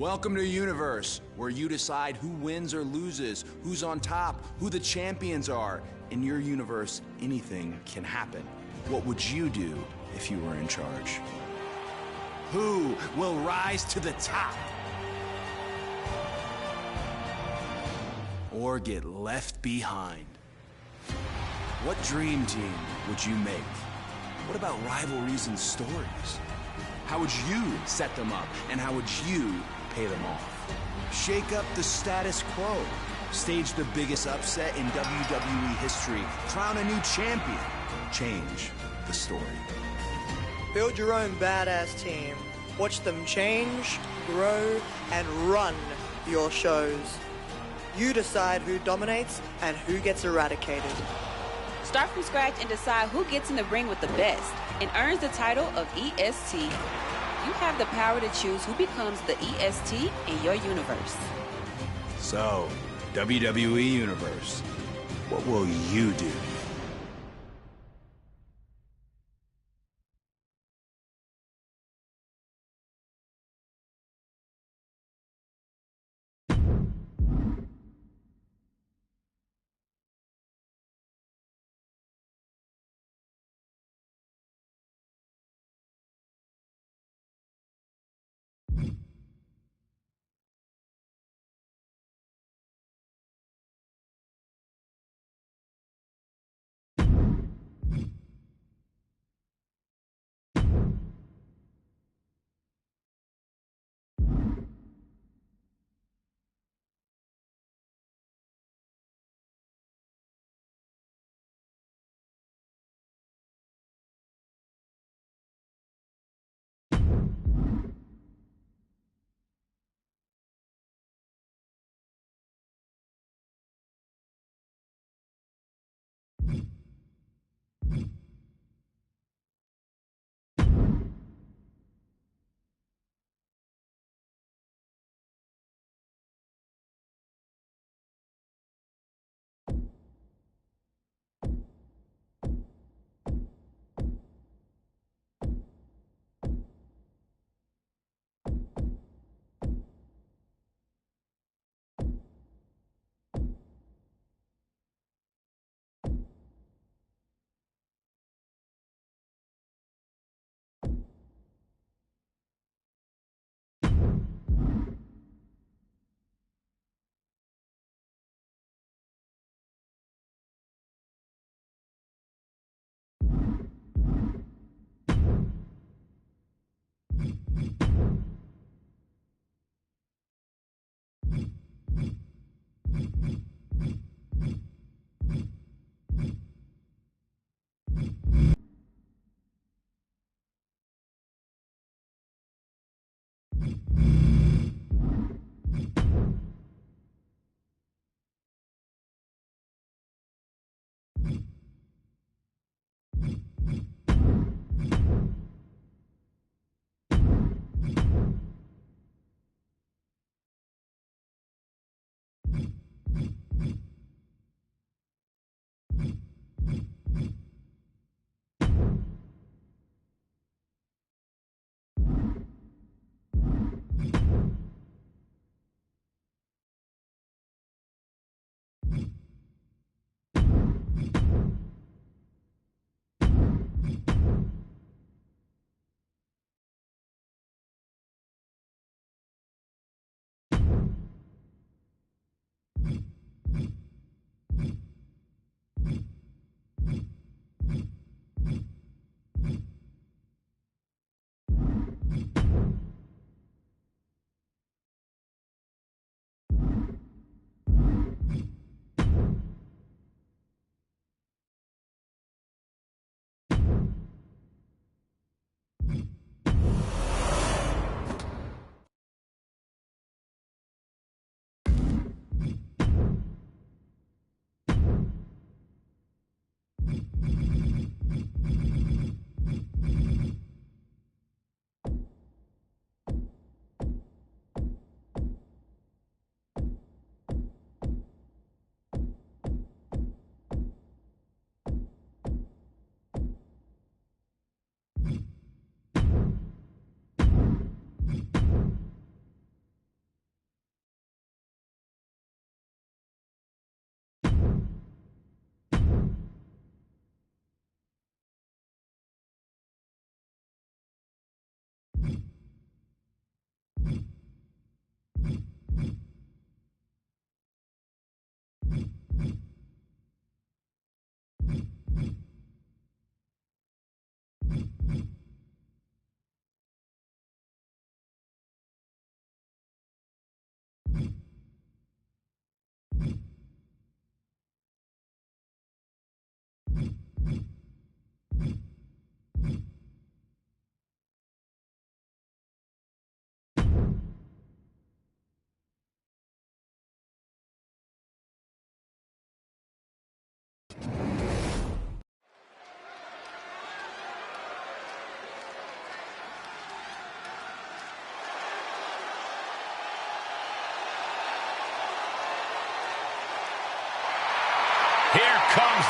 Welcome to a universe where you decide who wins or loses, who's on top, who the champions are. In your universe, anything can happen. What would you do if you were in charge? Who will rise to the top? Or get left behind? What dream team would you make? What about rivalries and stories? How would you set them up, and how would you pay them off? Shake up the status quo. Stage the biggest upset in WWE history. Crown a new champion. Change the story. Build your own badass team. Watch them change, grow, and run your shows. You decide who dominates and who gets eradicated. Start from scratch and decide who gets in the ring with the best and earns the title of EST. You have the power to choose who becomes the EST in your universe. So, WWE Universe, what will you do?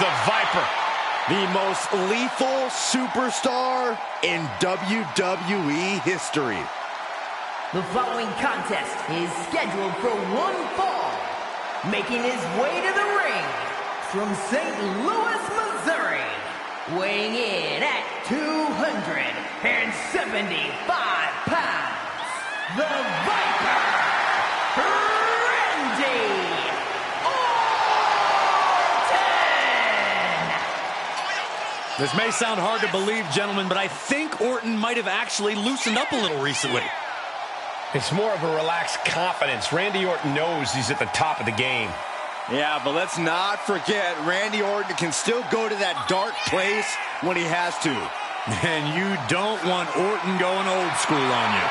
the Viper. The most lethal superstar in WWE history. The following contest is scheduled for one fall. Making his way to the ring from St. Louis, Missouri. Weighing in at 275 pounds. The Viper, Randy Orton! This may sound hard to believe, gentlemen, but I think Orton might have actually loosened up a little recently. It's more of a relaxed confidence. Randy Orton knows he's at the top of the game. Yeah, but let's not forget, Randy Orton can still go to that dark place when he has to. And you don't want Orton going old school on you.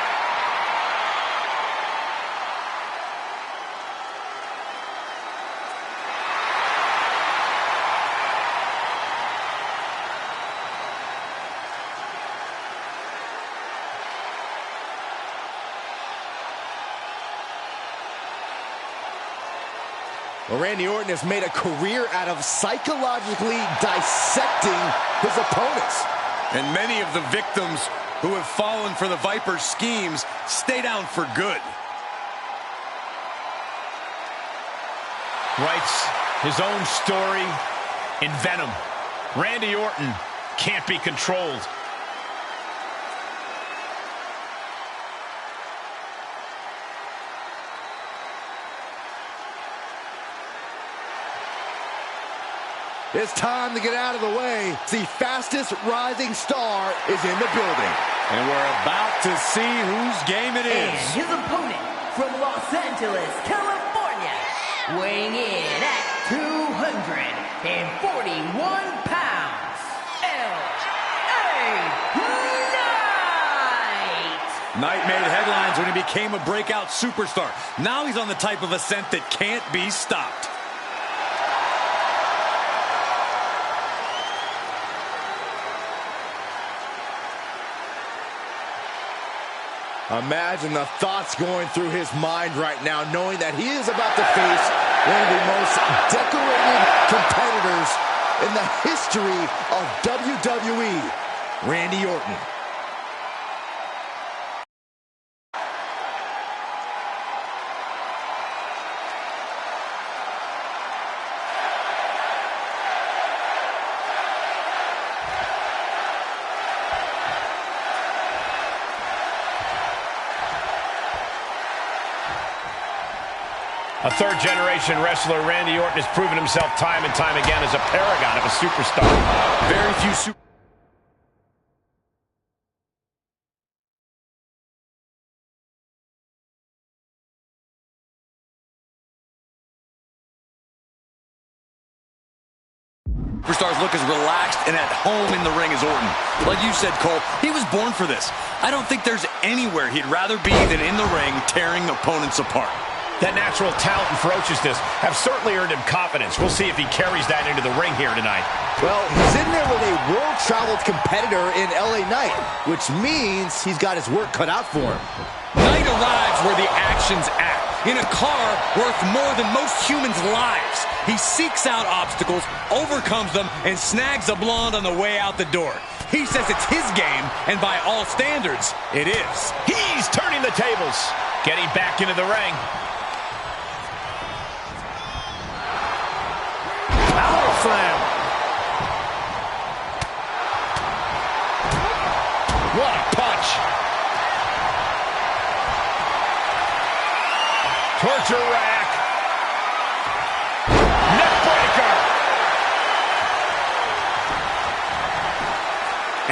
Well, Randy Orton has made a career out of psychologically dissecting his opponents. And many of the victims who have fallen for the Viper's schemes stay down for good. Writes his own story in Venom. Randy Orton can't be controlled. It's time to get out of the way. The fastest rising star is in the building. And we're about to see whose game it is. And his opponent from Los Angeles, California, weighing in at 241 pounds, L.A. Knight! Knight made headlines when he became a breakout superstar. Now he's on the type of ascent that can't be stopped. Imagine the thoughts going through his mind right now, knowing that he is about to face one of the most decorated competitors in the history of WWE, Randy Orton. A third-generation wrestler, Randy Orton has proven himself time and time again as a paragon of a superstar. Very few superstars look as relaxed and at home in the ring as Orton. Like you said, Cole, he was born for this. I don't think there's anywhere he'd rather be than in the ring tearing opponents apart. That natural talent and ferociousness have certainly earned him confidence. We'll see if he carries that into the ring here tonight. Well, he's in there with a world-traveled competitor in LA Knight, which means he's got his work cut out for him. Knight arrives where the action's at, in a car worth more than most humans' lives. He seeks out obstacles, overcomes them, and snags a blonde on the way out the door. He says it's his game, and by all standards, it is. He's turning the tables, getting back into the ring. Power slam. What a punch. Torture rack. Neck breaker.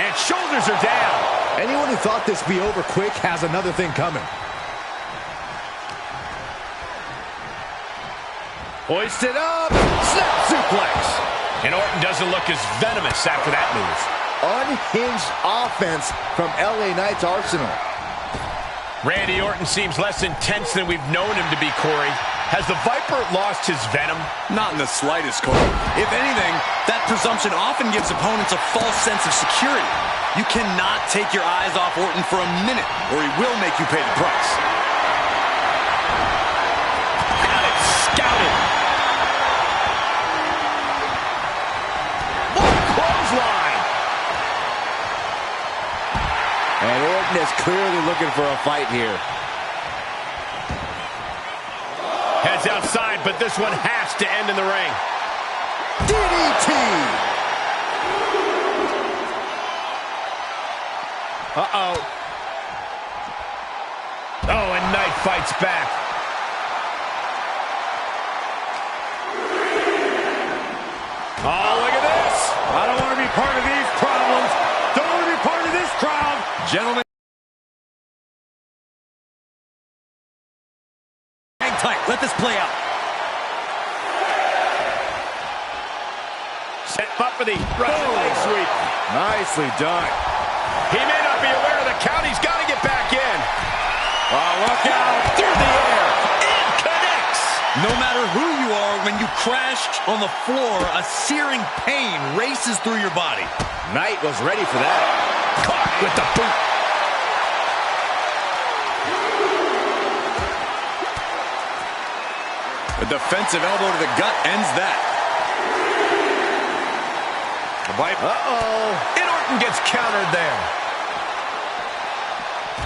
And shoulders are down. Anyone who thought this be over quick has another thing coming. Hoisted up, snap suplex. And Orton doesn't look as venomous after that move. Unhinged offense from LA Knight's arsenal. Randy Orton seems less intense than we've known him to be, Corey. Has the Viper lost his venom? Not in the slightest, Cole. If anything, that presumption often gives opponents a false sense of security. You cannot take your eyes off Orton for a minute, or he will make you pay the price. Got it scouted. is clearly looking for a fight here. Heads outside, but this one has to end in the ring. DDT! Uh-oh. Oh, and Knight fights back. Oh, look at this. I don't want to be part of these problems. Don't want to be part of this crowd. Gentlemen. Hang tight. Let this play out. Set up for the running leg sweep. Nicely done. He may not be aware of the count. He's got to get back in. Oh, look out. Through the air. It connects. No matter who you are, when you crash on the floor, a searing pain races through your body. Knight was ready for that. Caught with the boot. A defensive elbow to the gut ends that. The Viper. Uh-oh. And Orton gets countered there.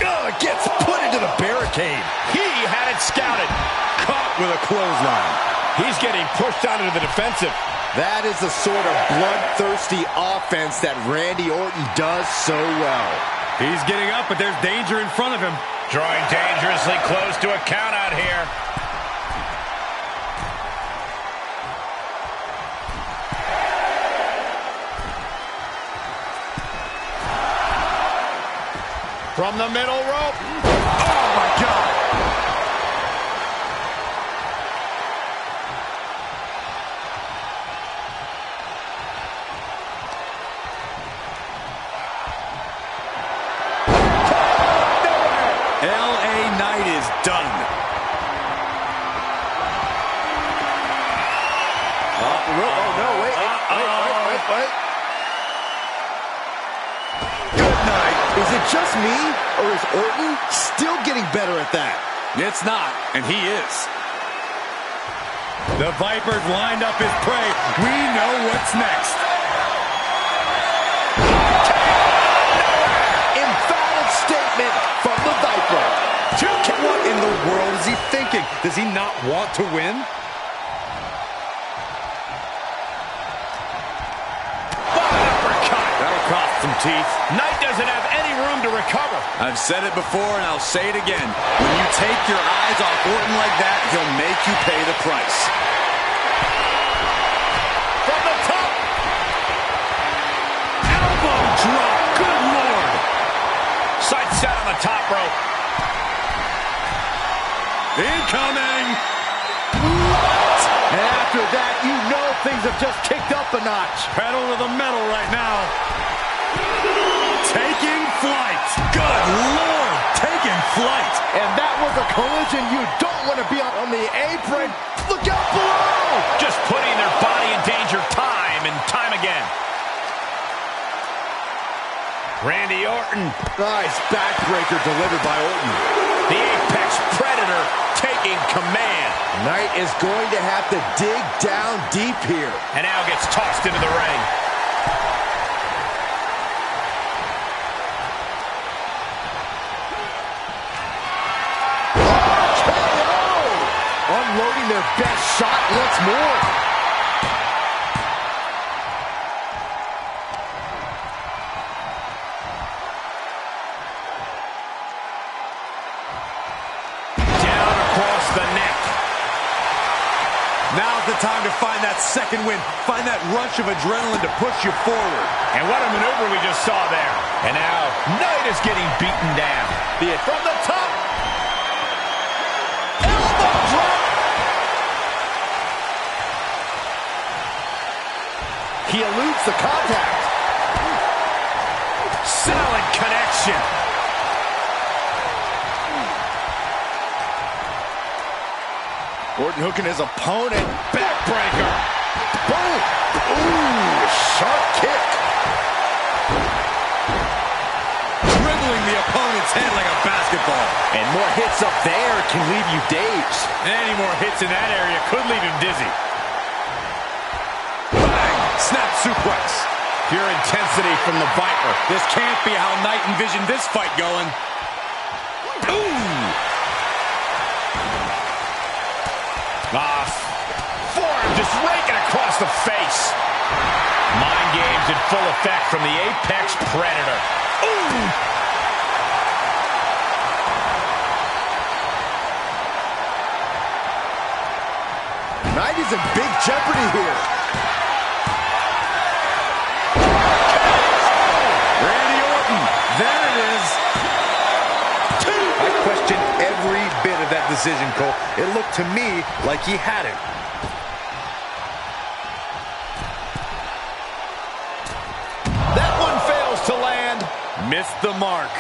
Oh, gets put into the barricade. He had it scouted. Caught with a clothesline. He's getting pushed out into the defensive. That is the sort of bloodthirsty offense that Randy Orton does so well. He's getting up, but there's danger in front of him. Drawing dangerously close to a count out here. From the middle rope. Oh, my God. L.A. Knight is done. Oh, no, wait. Good night. Is it just me, or is Orton still getting better at that? It's not, and he is. The Viper's lined up his prey. We know what's next. Emphatic statement from the Viper. What in the world is he thinking? Does he not want to win? That'll cost some teeth. Knight doesn't have any room to recover. I've said it before, and I'll say it again. When you take your eyes off Orton like that, he'll make you pay the price. From the top. Elbow drop. Good Lord. Sight set on the top rope. Incoming. What? And after that, you know things have just kicked up a notch. Pedal to the metal right now. Taking flight. Good Lord. Taking flight. And that was a collision you don't want to be on the apron. Look out below. Just putting their body in danger time and time again. Randy Orton. Nice backbreaker delivered by Orton. The Apex Predator taking command. Knight is going to have to dig down deep here. And now gets tossed into the ring. Unloading their best shot once more. Down across the neck. Now's the time to find that second win. Find that rush of adrenaline to push you forward. And what a maneuver we just saw there. And now Knight is getting beaten down. Be it from the top. Elbow drop. He eludes the contact. Solid connection. Orton hooking his opponent. Backbreaker. Boom. Ooh, sharp kick. Dribbling the opponent's head like a basketball. And more hits up there can leave you dazed. Any more hits in that area could leave him dizzy. Bang! Snap suplex. Pure intensity from the Viper. This can't be how Knight envisioned this fight going. Ooh! Forearm just raking across the face. Mind games in full effect from the Apex Predator. Ooh! Knight is in big jeopardy here. Randy Orton, there it is. I question every bit of that decision, Cole. It looked to me like he had it. That one fails to land. Missed the mark.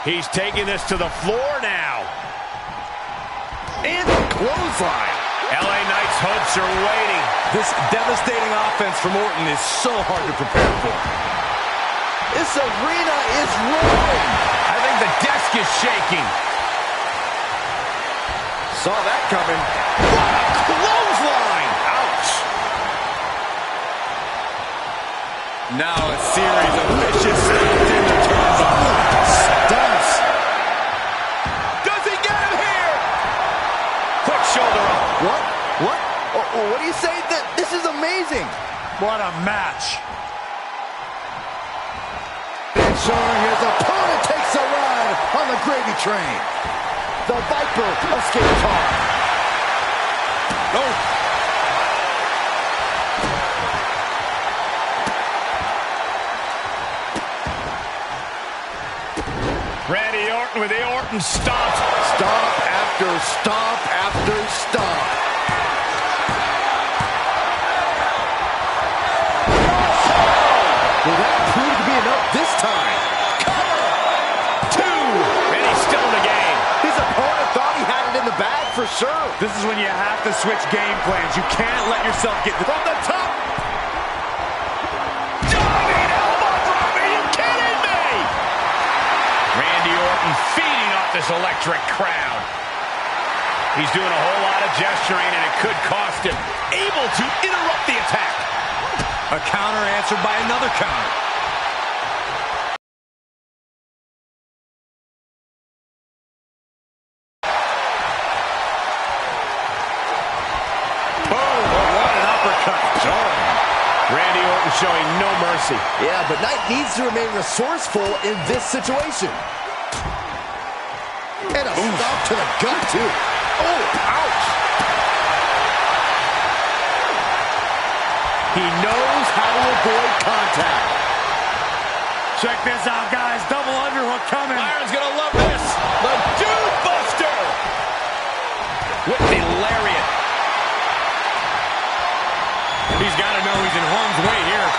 He's taking this to the floor now. And clothesline. LA Knight's hopes are waiting. This devastating offense from Orton is so hard to prepare for. This arena is roaring. I think the desk is shaking. Saw that coming. What a clothesline! Ouch! Now a series of vicious stomps in the turnbuckle. Stunts. Does he get him here? Quick shoulder up. What? What? What do you say? This is amazing. What a match. And showing his opponent takes a ride on the gravy train. The Viper escapes hard. Oh. Randy Orton with the Orton stomp. Stomp after stomp after stomp. Will that prove to be enough this time? Cover! 2! And he's still in the game. His opponent thought he had it in the bag for sure. This is when you have to switch game plans. You can't let yourself get From the top. Diving elbow drop. Are you kidding me? Randy Orton feeding off this electric crowd. He's doing a whole lot of gesturing, and it could cost him. Able to interrupt the attack. a counter answered by another counter. Randy Orton showing no mercy. Yeah, but Knight needs to remain resourceful in this situation. And a stomp to the gut, too. Oh, ouch. He knows how to avoid contact. Check this out, guys. Double underhook coming. Byron's going to love this. The Dude Buster. With the lariat. He's got to know he's in harm's way here.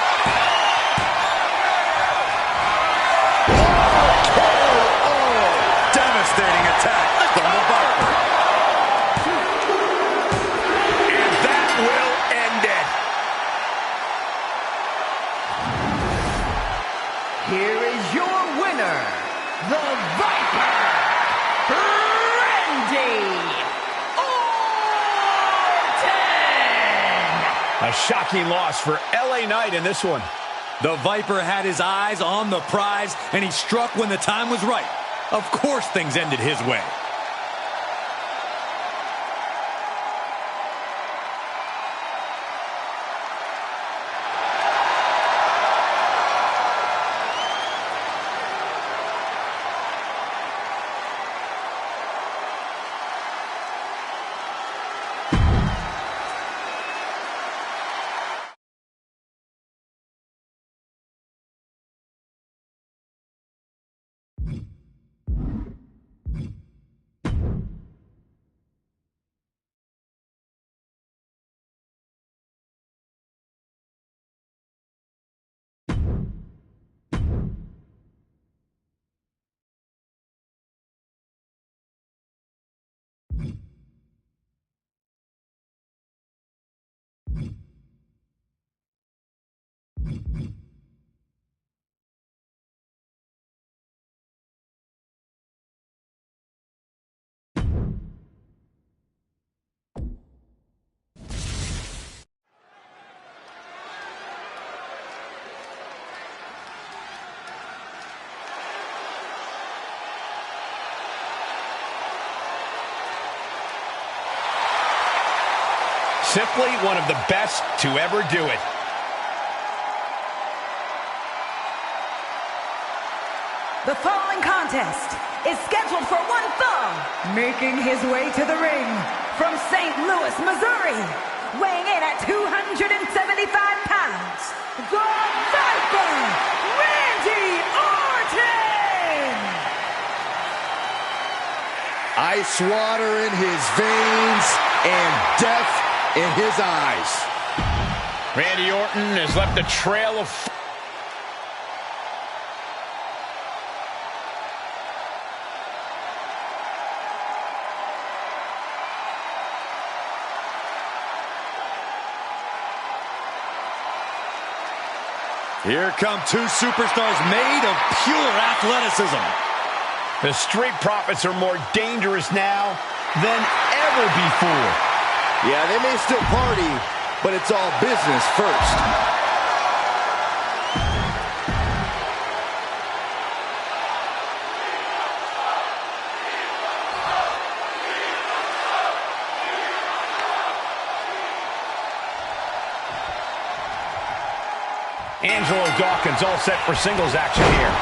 Devastating attack from the Viper. And that will end it. Here is your winner, the Viper, Randy Orton! A shocking loss for LA Knight in this one. The Viper had his eyes on the prize, and he struck when the time was right. Of course things ended his way. Simply one of the best to ever do it. The following contest is scheduled for one fall, making his way to the ring from St. Louis, Missouri, weighing in at 275 pounds, the Viper, Randy Orton! Ice water in his veins and death in his eyes. Randy Orton has left a trail of... Here come two superstars made of pure athleticism. The Street Profits are more dangerous now than ever before. Yeah, they may still party, but it's all business first. Angelo Dawkins all set for singles action here.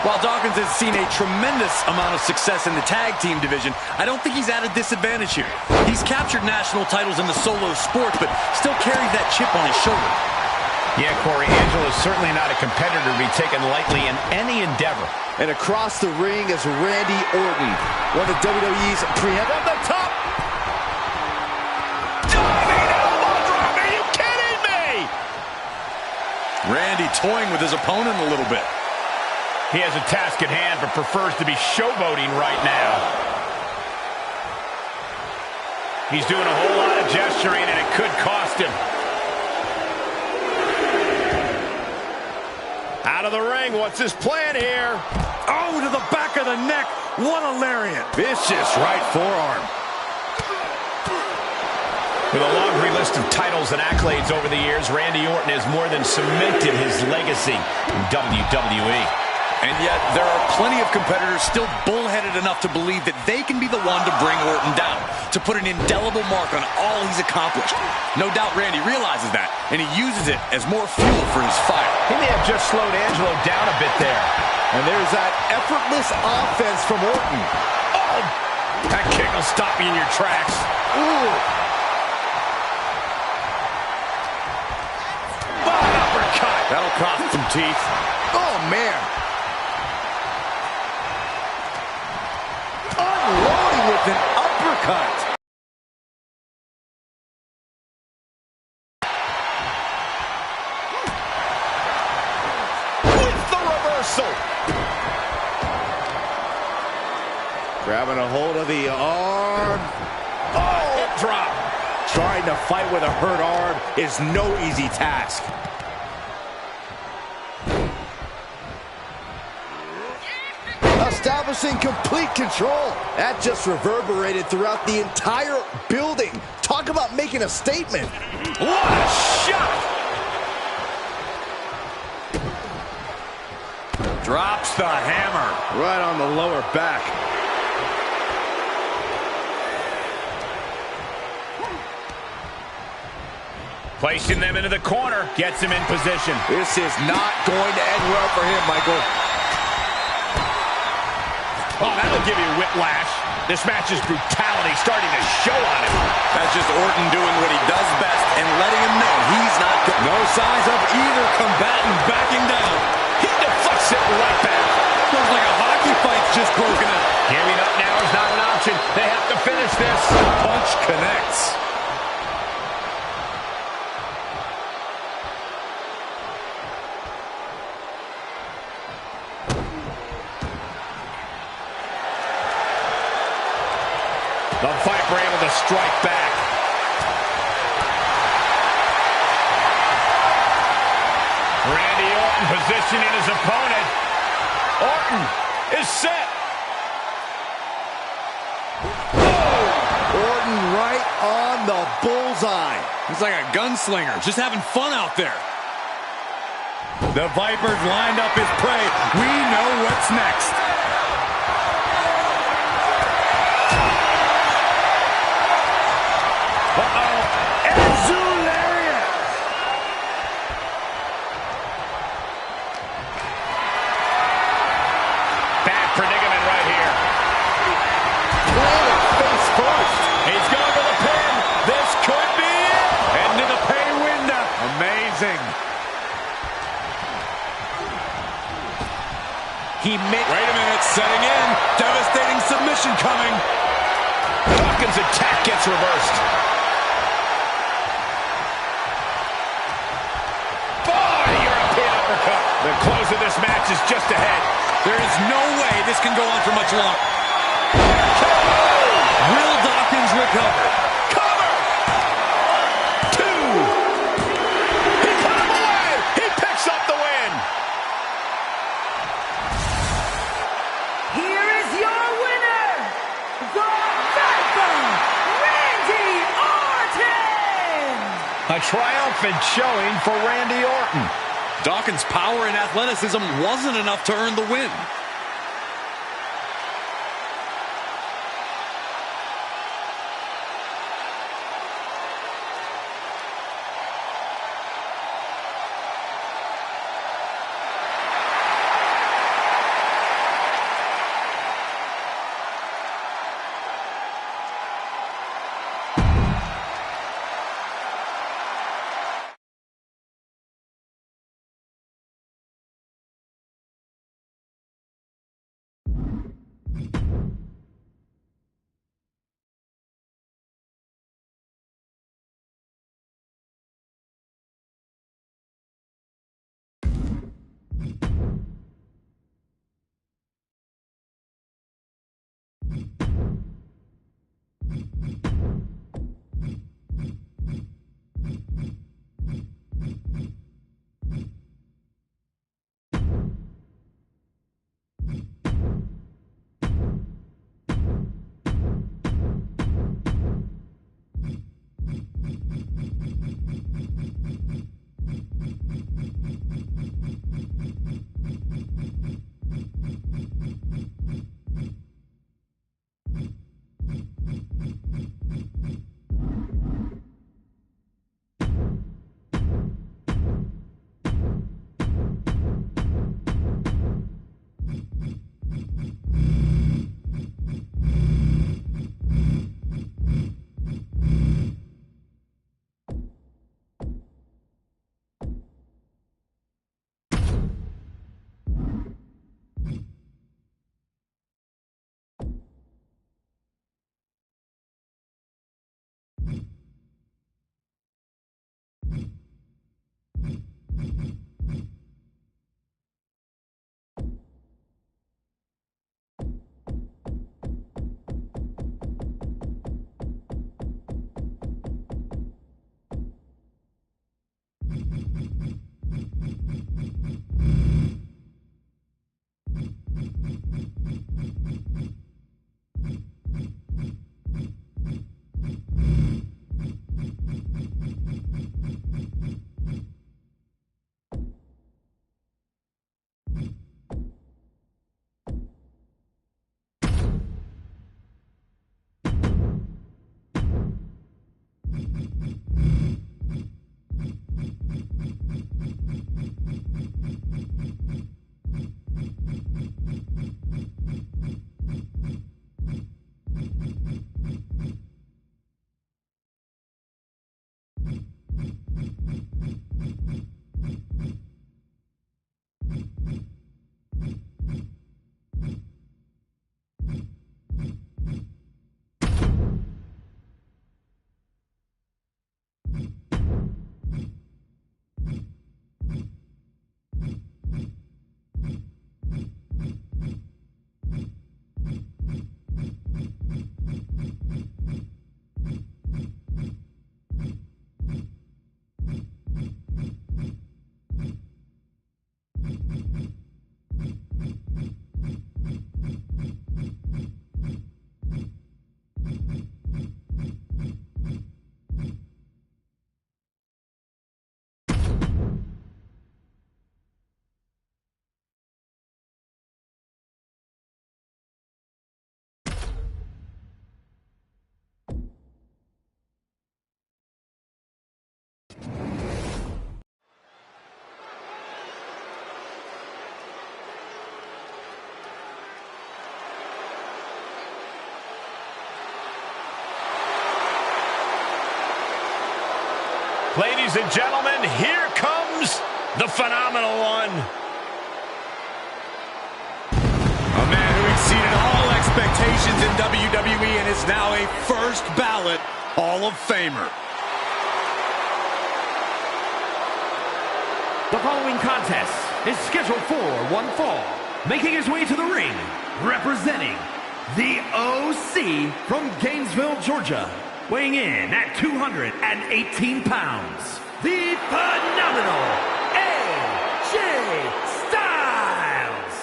While Dawkins has seen a tremendous amount of success in the tag team division, I don't think he's at a disadvantage here. He's captured national titles in the solo sport, but still carries that chip on his shoulder. Yeah, Corey, Angelo is certainly not a competitor to be taken lightly in any endeavor. And across the ring is Randy Orton, one of WWE's preeminent... From the top! Diving elbow drop! Are you kidding me? Randy toying with his opponent a little bit. He has a task at hand, but prefers to be showboating right now. He's doing a whole lot of gesturing, and it could cost him. Out of the ring, what's his plan here? Oh, to the back of the neck. What a lariat. Vicious right forearm. With a laundry list of titles and accolades over the years, Randy Orton has more than cemented his legacy in WWE. And yet, there are plenty of competitors still bullheaded enough to believe that they can be the one to bring Orton down, to put an indelible mark on all he's accomplished. No doubt Randy realizes that, and he uses it as more fuel for his fire. He may have just slowed Angelo down a bit there. And there's that effortless offense from Orton. Oh, that kick will stop you in your tracks. Ooh. Uppercut. That'll cost some teeth. Oh, man. Unloading with an uppercut. With the reversal. Grabbing a hold of the arm. Oh, hip drop. Trying to fight with a hurt arm is no easy task. Establishing complete control. That just reverberated throughout the entire building. Talk about making a statement. What a shot! Drops the hammer. Right on the lower back. Placing them into the corner. Gets him in position. This is not going to end well for him, Michael. Oh, that'll give you whiplash. This match's brutality starting to show on him. That's just Orton doing what he does best and letting him know he's not good. No signs of either combatant backing down. He deflects it right back. Looks like a hockey fight's just broken out. Giving up now is not an option. They have to finish this. Punch connects. The Viper able to strike back. Randy Orton positioning his opponent. Orton is set. Oh! Orton right on the bullseye. He's like a gunslinger, just having fun out there. The Viper's lined up his prey. We know what's next. Uh-oh. And Wait a minute, setting in. Devastating submission coming. Dawkins' attack gets reversed. European uppercut. The close of this match is just ahead. There is no way this can go on for much longer. Will Dawkins recover? Cover! 2. He put him away. He picks up the win. Here is your winner, the Viper, Randy Orton! A triumphant showing for Randy Orton. Dawkins' power and athleticism wasn't enough to earn the win. Ladies and gentlemen, here comes the phenomenal one. legend in WWE and is now a first ballot Hall of Famer. The following contest is scheduled for one fall. Making his way to the ring, representing the OC from Gainesville, Georgia. Weighing in at 218 pounds, the phenomenal AJ Styles.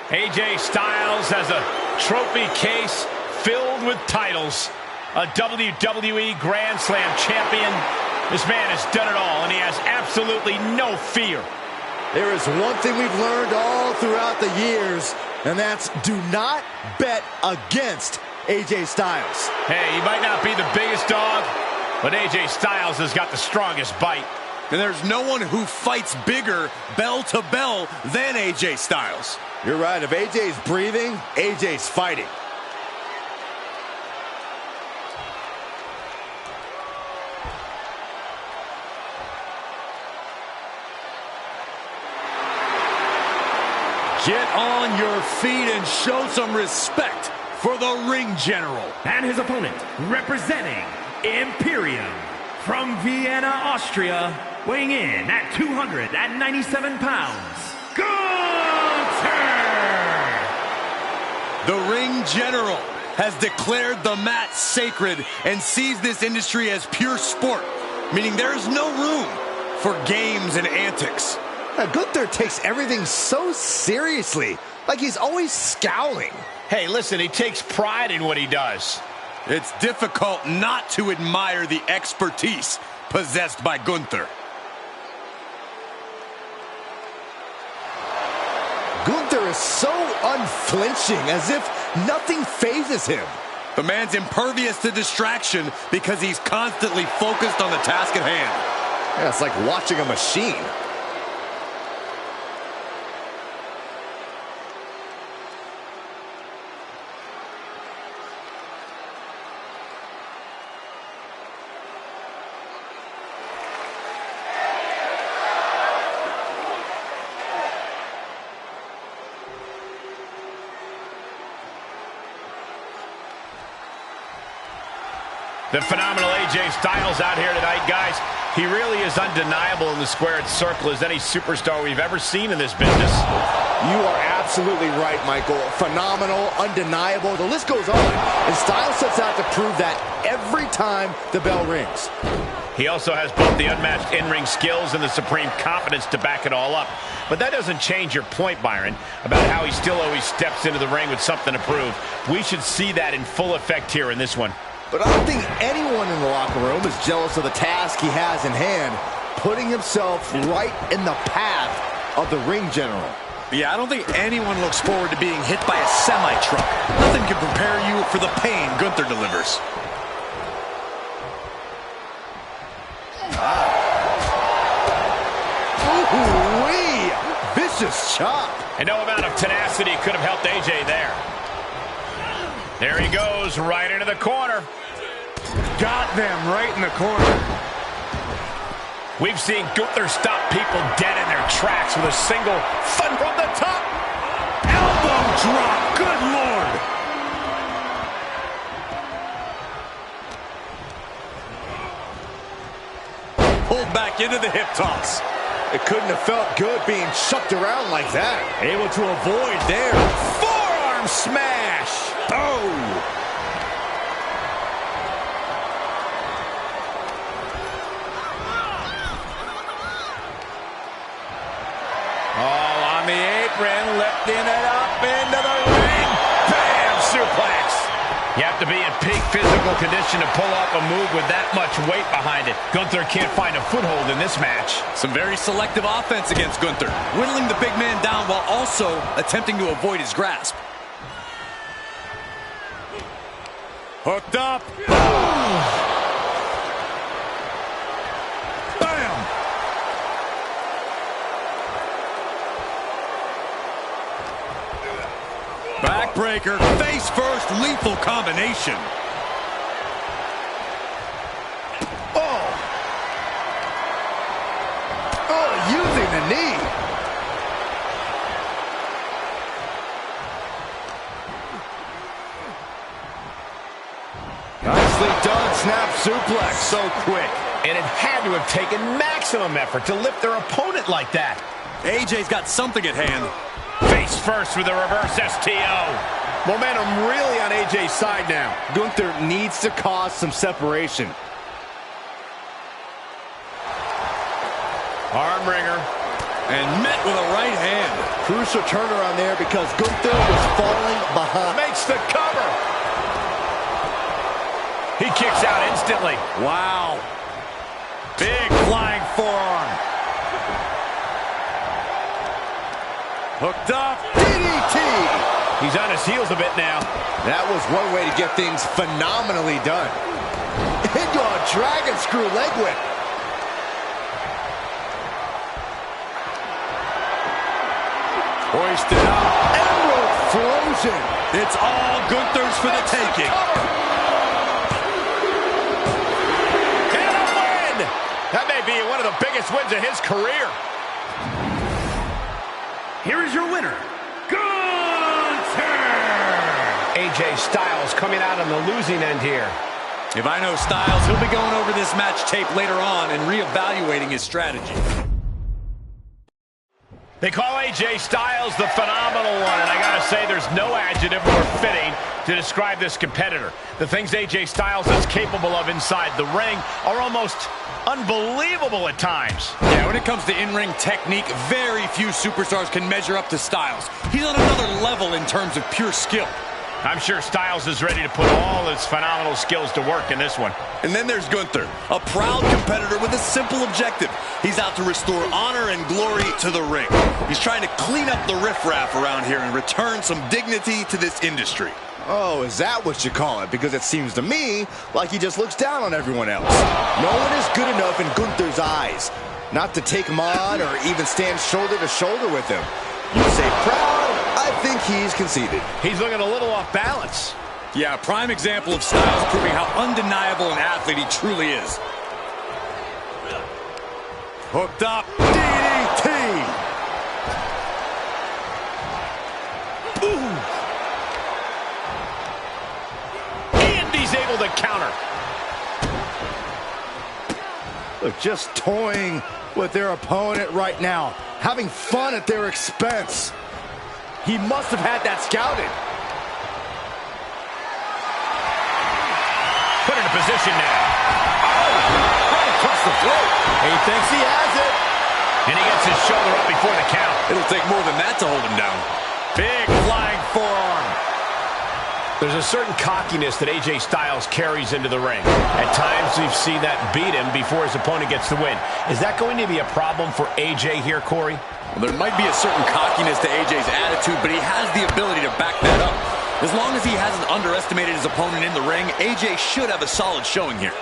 AJ Styles has a trophy case filled with titles. A WWE Grand Slam champion. This man has done it all, and he has absolutely no fear. There is one thing we've learned all throughout the years, and that's do not bet against AJ Styles. Hey, he might not be the biggest dog, but AJ Styles has got the strongest bite. And there's no one who fights bigger bell to bell than AJ Styles. You're right. If AJ's breathing, AJ's fighting. Get on your feet and show some respect for the ring general. And his opponent, representing Imperium from Vienna, Austria, weighing in at 297 pounds, Gunther! The ring general has declared the mat sacred and sees this industry as pure sport, meaning there's no room for games and antics. Gunther takes everything so seriously, like he's always scowling. Hey, listen, he takes pride in what he does. It's difficult not to admire the expertise possessed by Gunther. Gunther is so unflinching, as if nothing phases him. The man's impervious to distraction because he's constantly focused on the task at hand. Yeah, it's like watching a machine. The phenomenal AJ Styles out here tonight, guys. He really is undeniable in the squared circle as any superstar we've ever seen in this business. You are absolutely right, Michael. Phenomenal, undeniable. The list goes on. And Styles sets out to prove that every time the bell rings. He also has both the unmatched in-ring skills and the supreme confidence to back it all up. But that doesn't change your point, Byron, about how he still always steps into the ring with something to prove. We should see that in full effect here in this one. But I don't think anyone in the locker room is jealous of the task he has in hand, putting himself right in the path of the ring general. Yeah, I don't think anyone looks forward to being hit by a semi-truck. Nothing can prepare you for the pain Gunther delivers. Ooh-wee! Vicious chop. And no amount of tenacity could have helped AJ there. There he goes, right into the corner. Got them right in the corner. We've seen Gunther stop people dead in their tracks with a single thud from the top. Elbow drop, good Lord. Pulled back into the hip toss. It couldn't have felt good being chucked around like that. Able to avoid there. Forearm smash. Oh. On the apron, lifting it up into the ring. Bam! Suplex. You have to be in peak physical condition to pull off a move with that much weight behind it. Gunther can't find a foothold in this match. Some very selective offense against Gunther, whittling the big man down while also attempting to avoid his grasp. Hooked up. Backbreaker, face first, lethal combination. Oh, using the knee. Nicely done, snap suplex. So quick. And it had to have taken maximum effort to lift their opponent like that. AJ's got something at hand. Face first with a reverse STO. Momentum really on AJ's side now. Gunther needs to cause some separation. Arm wringer. And met with a right hand. Crucial turnaround there because Gunther was falling behind. Makes the cover. He kicks out instantly. Wow. Big flying forearm. Hooked up. DDT. He's on his heels a bit now. That was one way to get things phenomenally done. Into a dragon screw leg whip. Hoisted up. Emerald Flosion. It's all Gunther's for the taking. And a win! That may be one of the biggest wins of his career. Here is your winner, Gunther! AJ Styles coming out on the losing end here. If I know Styles, he'll be going over this match tape later on and reevaluating his strategy. They call AJ Styles the phenomenal one, and I gotta say there's no adjective more fitting to describe this competitor. The things AJ Styles is capable of inside the ring are almost unbelievable at times. Yeah, when it comes to in-ring technique, very few superstars can measure up to Styles. He's on another level in terms of pure skill. I'm sure Styles is ready to put all his phenomenal skills to work in this one. And then there's Gunther, a proud competitor with a simple objective. He's out to restore honor and glory to the ring. He's trying to clean up the riffraff around here and return some dignity to this industry. Oh, is that what you call it? Because it seems to me like he just looks down on everyone else. No one is good enough in Gunther's eyes not to take him on or even stand shoulder to shoulder with him. You say proud, I think he's conceited. He's looking a little off balance. Yeah, prime example of Styles proving how undeniable an athlete he truly is. Hooked up. DDT! Ooh. And he's able to counter. Look, just toying with their opponent right now, having fun at their expense. He must have had that scouted. Put in a position now. Oh, right across the throat. He thinks he has it. And he gets his shoulder up before the count. It'll take more than that to hold him down. Big flying forearm. There's a certain cockiness that AJ Styles carries into the ring. At times, we've seen that beat him before his opponent gets the win. Is that going to be a problem for AJ here, Corey? Well, there might be a certain cockiness to AJ's attitude, but he has the ability to back that up. As long as he hasn't underestimated his opponent in the ring, AJ should have a solid showing here.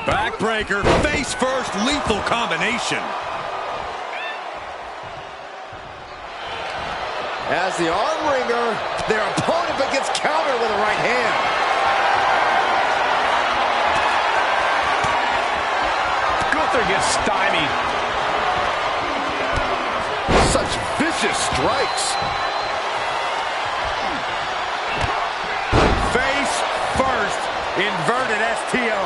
Backbreaker, face first, lethal combination. As the arm wringer, their opponent but gets countered with a right hand. Gunther gets stymied. Such vicious strikes. Face first, inverted STO.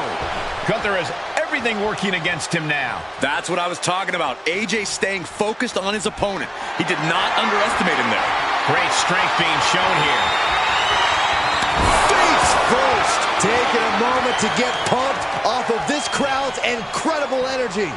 Gunther has everything working against him now. That's what I was talking about. AJ staying focused on his opponent. He did not underestimate him there. Great strength being shown here. Face first. Taking a moment to get pumped off of this crowd's incredible energy.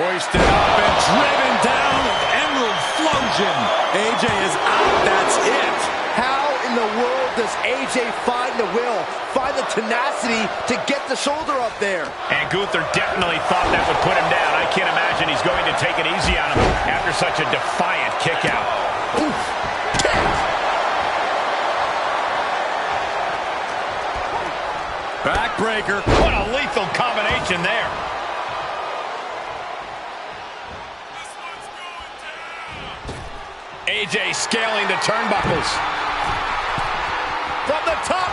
Hoisted up and driven down with Emerald Flosion. AJ is out. That's it. How in the world does AJ find the will, find the tenacity to get the shoulder up there? And Gunther definitely thought that would put him down. I can't imagine he's going to take it easy on him after such a defiant kick out. Oof. Kick. Backbreaker. What a lethal combination there. AJ scaling the turnbuckles. From the top.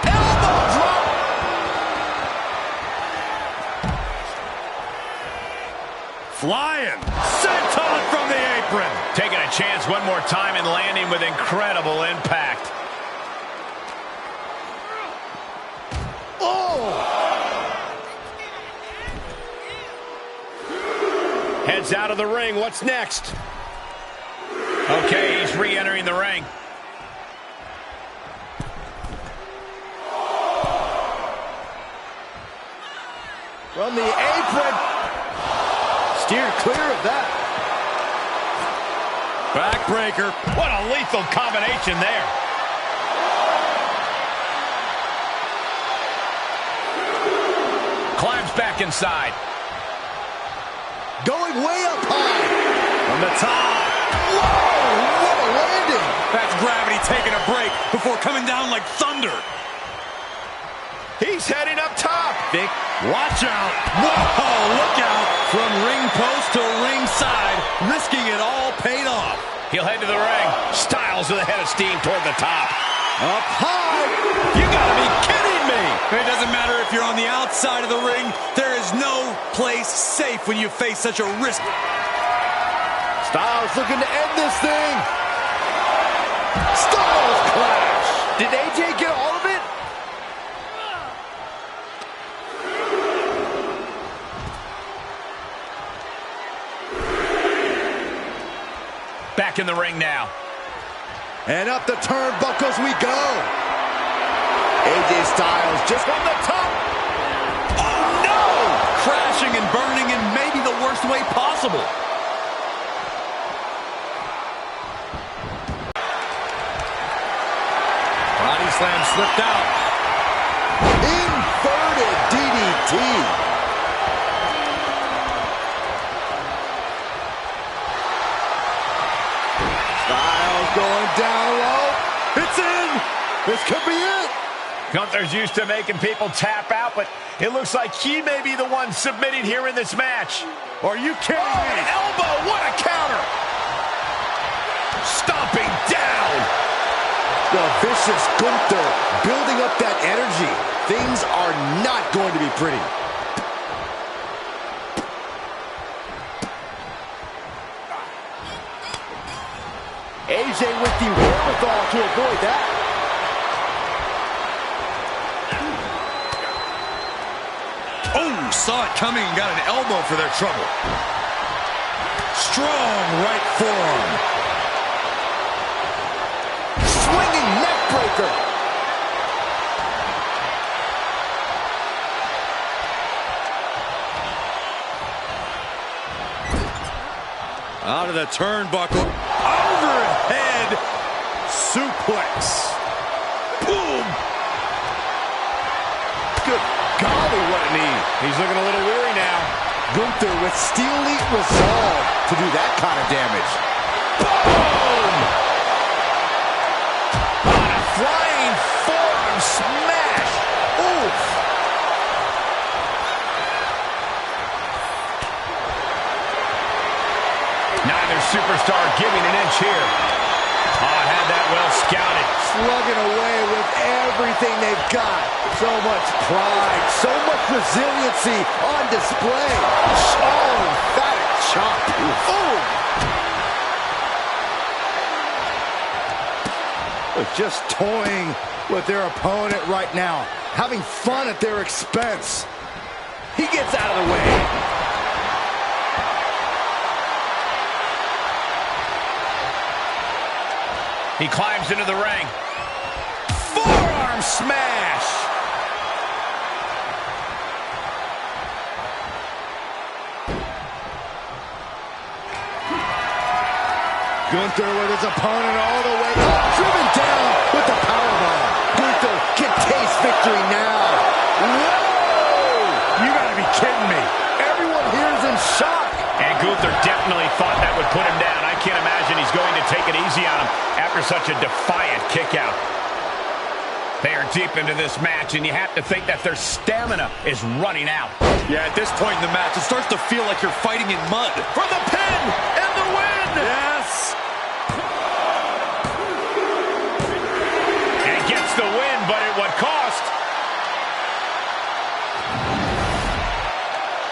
Elbow drop. Flying. Senton from the apron. apron. Taking a chance one more time and landing with incredible impact. Heads out of the ring. What's next? Okay, he's re-entering the ring. From the apron. Steered clear of that. Backbreaker. What a lethal combination there. Climbs back inside. Going way up high. From the top. Whoa, what a landing. That's gravity taking a break before coming down like thunder. He's heading up top. Vic, watch out. Whoa, look out. From ring post to ringside, risking it all paid off. He'll head to the ring. Styles with a head of steam toward the top. Up high. You gotta be kidding me. It doesn't matter if you're on the outside of the ring. There is no place safe when you face such a risk. Styles looking to end this thing. Styles clash. Did AJ get all of it? Back in the ring now. And up the turnbuckles we go. AJ Styles just on the top. Oh, no! Crashing and burning in maybe the worst way possible. Body slam slipped out. Inverted DDT. Styles going down low. It's in. This could be it. Gunther's used to making people tap out, but it looks like he may be the one submitting here in this match. Are you kidding me? An elbow, what a counter! Stomping down! The vicious Gunther building up that energy. Things are not going to be pretty. AJ with the wherewithal to avoid that. Oh, saw it coming and got an elbow for their trouble. Strong right forearm. Swinging neck breaker. Out of the turnbuckle. Overhead suplex. Boom. Good golly, what a knee. He's looking a little weary now. Gunther with steely resolve to do that kind of damage. Boom! On a flying forearm smash. Oof! Neither superstar giving an inch here. Oh, had that well scouted. Slugging away with everything they've got. So much pride, so much resiliency on display. Oh, emphatic chop. Ooh. Just toying with their opponent right now. Having fun at their expense. He gets out of the way. He climbs into the ring. Forearm smash! Gunther with his opponent all the way up, driven down with the powerbomb. Gunther can taste victory now. Whoa! You gotta be kidding me. Everyone here is in shock. And Gunther definitely thought that would put him down. I can't imagine he's going to take it easy on him after such a defiant kick out. They are deep into this match, and you have to think that their stamina is running out. Yeah, at this point in the match, it starts to feel like you're fighting in mud. For the pin and the win! Yes! And gets the win, but at what cost?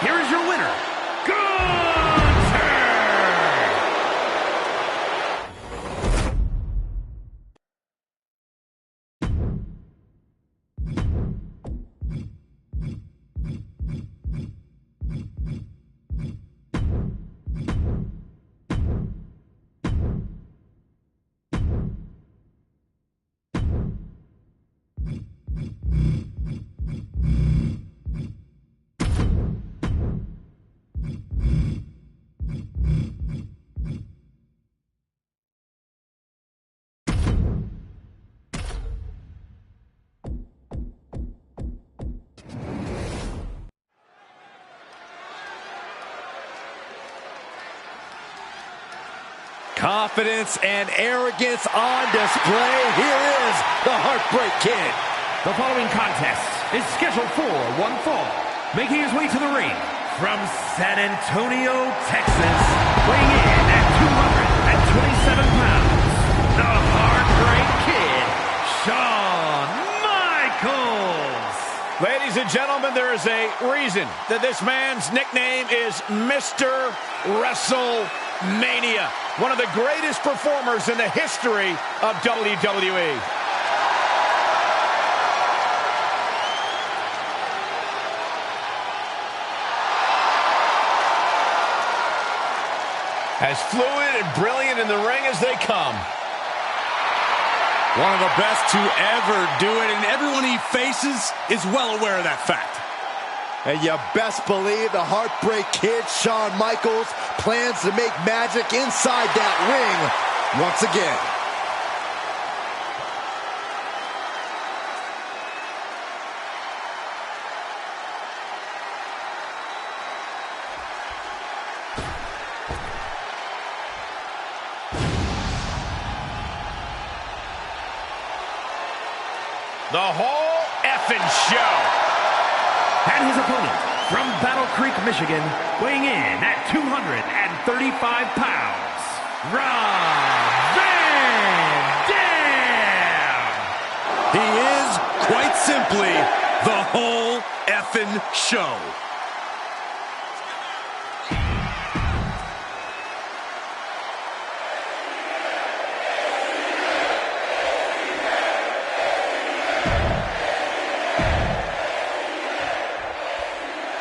Here is your winner, Confidence and arrogance on display. Here is the Heartbreak Kid. The following contest is scheduled for one fall. Making his way to the ring from San Antonio, Texas, weighing in at 227 pounds, the Heartbreak Kid, Shawn Michaels. Ladies and gentlemen, there is a reason that this man's nickname is Mr. WrestleMania. One of the greatest performers in the history of WWE. As fluid and brilliant in the ring as they come. One of the best to ever do it, and everyone he faces is well aware of that fact. And you best believe the Heartbreak Kid, Shawn Michaels, plans to make magic inside that ring once again. The whole effing show. And his opponent from Battle Creek, Michigan, weighing in at 235 pounds, Rob Van Dam. He is, quite simply, the whole effing show.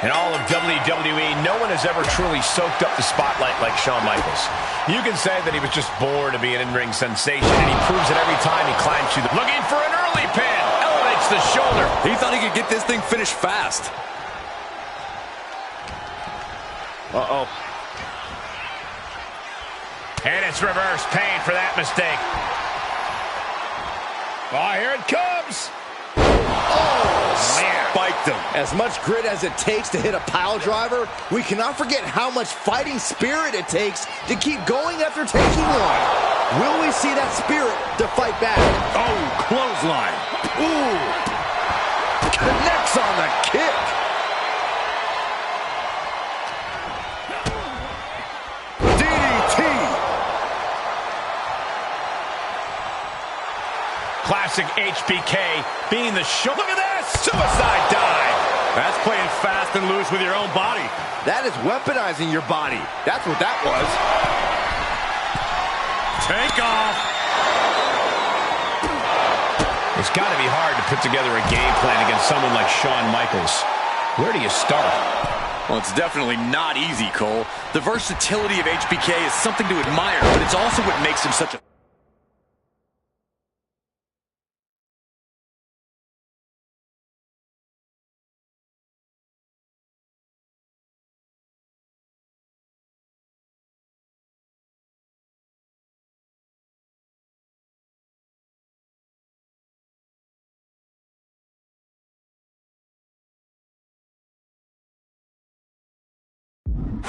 In all of WWE, no one has ever truly soaked up the spotlight like Shawn Michaels. You can say that he was just born to be an in-ring sensation, and he proves it every time he climbs through the... Looking for an early pin! Elevates the shoulder. He thought he could get this thing finished fast. Uh-oh. And it's reverse pain for that mistake. Oh, here it comes! Oh, man. Spiked him. As much grit as it takes to hit a pile driver, we cannot forget how much fighting spirit it takes to keep going after taking one. Will we see that spirit to fight back? Oh, clothesline. Ooh. Connects on the kick. DDT. Classic HBK being the show. Look at this! Suicide dive! That's playing fast and loose with your own body. That is weaponizing your body. That's what that was. Take off. It's got to be hard to put together a game plan against someone like Shawn Michaels. Where do you start? Well, it's definitely not easy, Cole. The versatility of HBK is something to admire, but it's also what makes him such a...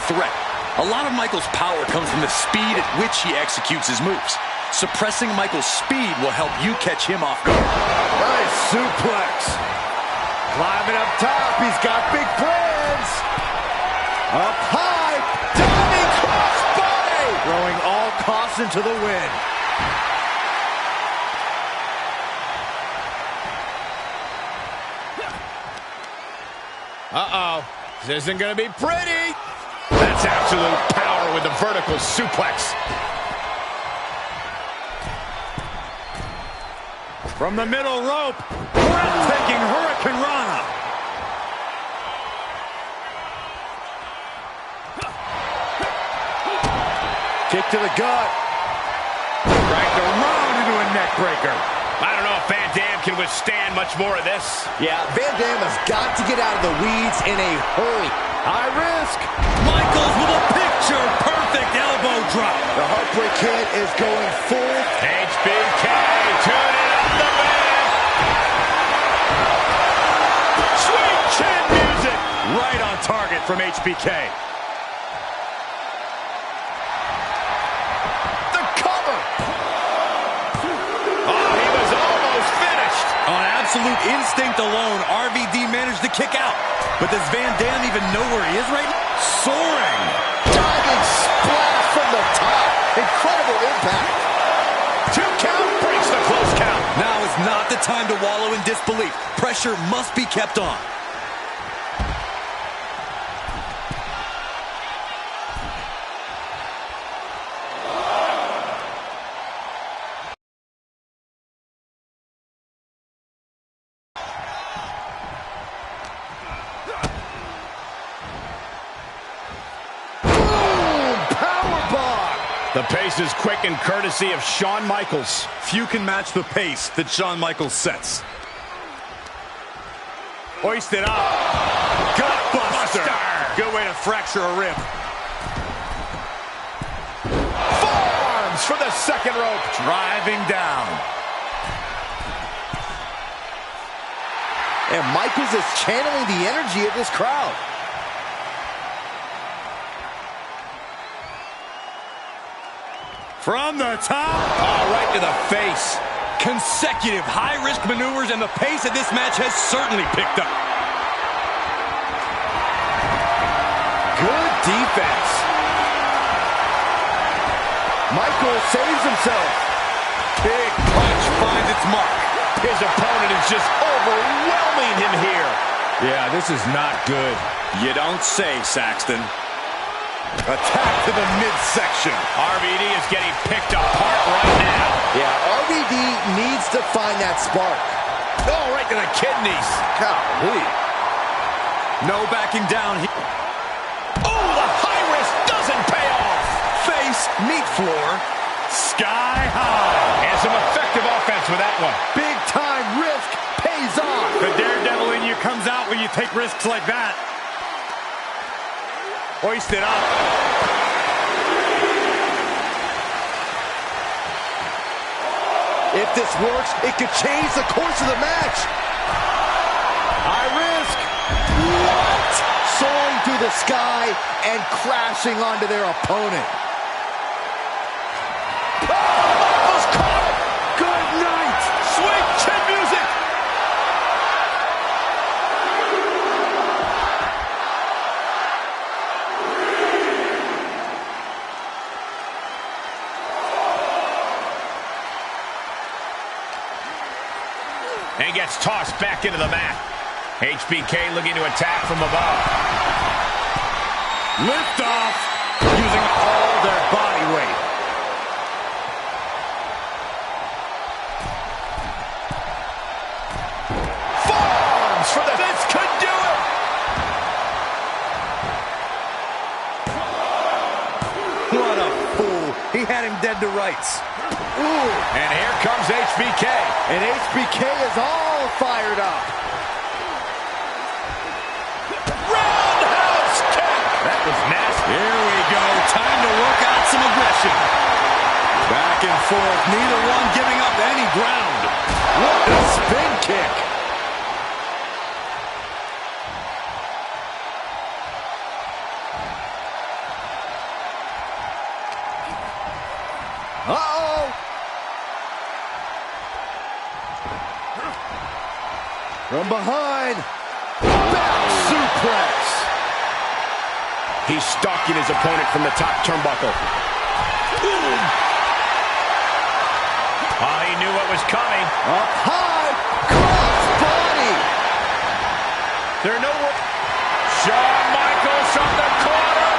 threat. A lot of Michaels' power comes from the speed at which he executes his moves. Suppressing Michaels' speed will help you catch him off guard. Nice suplex. Climbing up top. He's got big plans. Up high. Diving crossbody. Throwing all caution to the wind. Uh-oh. This isn't going to be pretty. That's absolute power with the vertical suplex. From the middle rope, breathtaking Hurricane Rana. Kick to the gut. Dragged around into a neck breaker. I don't know if Van Dam can withstand much more of this. Yeah, Van Dam has got to get out of the weeds in a hurry. High risk. Michaels with a picture-perfect elbow drop. The Heartbreak Kid is going full. HBK, tune it up the bed. Sweet chin music. Right on target from HBK. The absolute instinct alone, RVD managed to kick out. But does Van Dam even know where he is right now? Soaring. Diving splash from the top. Incredible impact. 2 count breaks the close count. Now is not the time to wallow in disbelief. Pressure must be kept on. The pace is quick and courtesy of Shawn Michaels. Few can match the pace that Shawn Michaels sets. Hoisted up. Gutbuster. Good way to fracture a rib. Forearms for the second rope. Driving down. And Michaels is channeling the energy of this crowd. From the top. Oh, right to the face. Consecutive high-risk maneuvers, and the pace of this match has certainly picked up. Good defense. Michaels saves himself. Big punch finds its mark. His opponent is just overwhelming him here. Yeah, this is not good. You don't say, Saxton. Attack to the midsection. RVD is getting picked apart right now. Yeah, RVD needs to find that spark. Oh, right to the kidneys. Golly. No backing down. Oh, the high risk doesn't pay off. Face, meat floor, sky high. And some effective offense with that one. Big time risk pays off. The daredevil in you comes out when you take risks like that. Hoisted up. If this works, it could change the course of the match. High risk. What? Soaring through the sky and crashing onto their opponent. Almost caught it. Good night. Sweet chin music. And gets tossed back into the mat. HBK looking to attack from above. Lift off. Using all their body weight. Forearms for the... This could do it. What a fool. He had him dead to rights. Ooh. And here comes HBK. And HBK is all fired up. Roundhouse kick. That was nasty. Here we go. Time to work out some aggression. Back and forth. Neither one giving up any ground. What a spin kick. Uh-oh. From behind. Back suplex. He's stalking his opponent from the top turnbuckle. Oh, he knew what was coming. Up high. Cross body. There are no words. Shawn Michaels from the corner.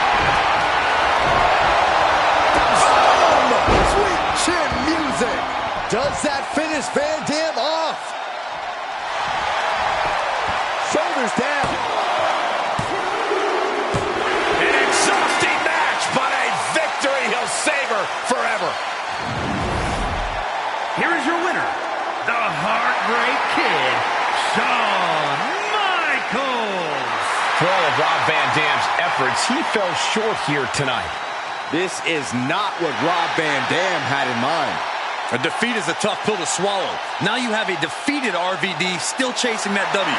Sweet chin music. Does that finish Van Dam off? Shoulders down. An exhausting match, but a victory he'll savor forever. Here is your winner, the Heartbreak Kid, Shawn Michaels. For all of Rob Van Dam's efforts, he fell short here tonight. This is not what Rob Van Dam had in mind. A defeat is a tough pill to swallow. Now you have a defeated RVD still chasing that W.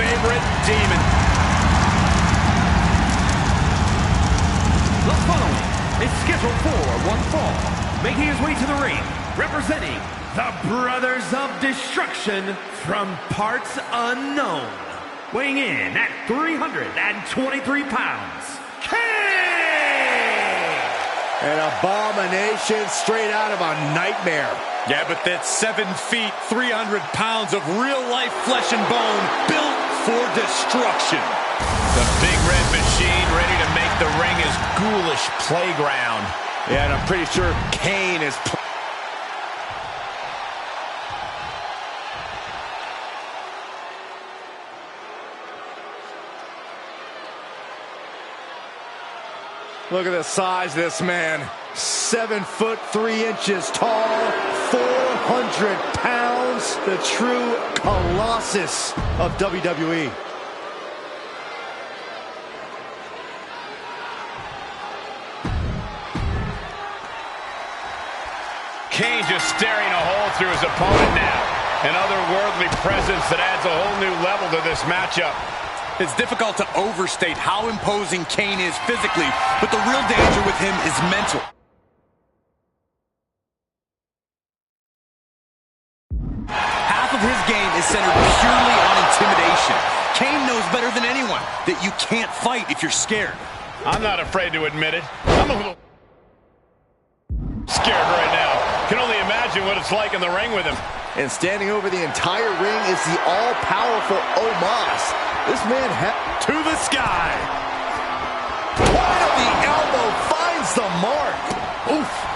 favorite demon. The following is scheduled for one fall, making his way to the ring, representing the Brothers of Destruction from parts unknown. Weighing in at 323 pounds, Kane! An abomination straight out of a nightmare. Yeah, but that's 7 feet, 300 pounds of real-life flesh and bone built for destruction. The big red machine ready to make the ring his ghoulish playground. Yeah, and I'm pretty sure Kane is... Look at the size of this man. 7 foot 3 inches tall, 400 pounds. The true colossus of WWE. Kane just staring a hole through his opponent now. An otherworldly presence that adds a whole new level to this matchup. It's difficult to overstate how imposing Kane is physically, but the real danger with him is mental. Half of his game is centered purely on intimidation. Kane knows better than anyone that you can't fight if you're scared. I'm not afraid to admit it. I'm a little scared right now. Can only imagine what it's like in the ring with him. And standing over the entire ring is the all-powerful Omos. This man to the sky. Point of the elbow finds the mark. Oof.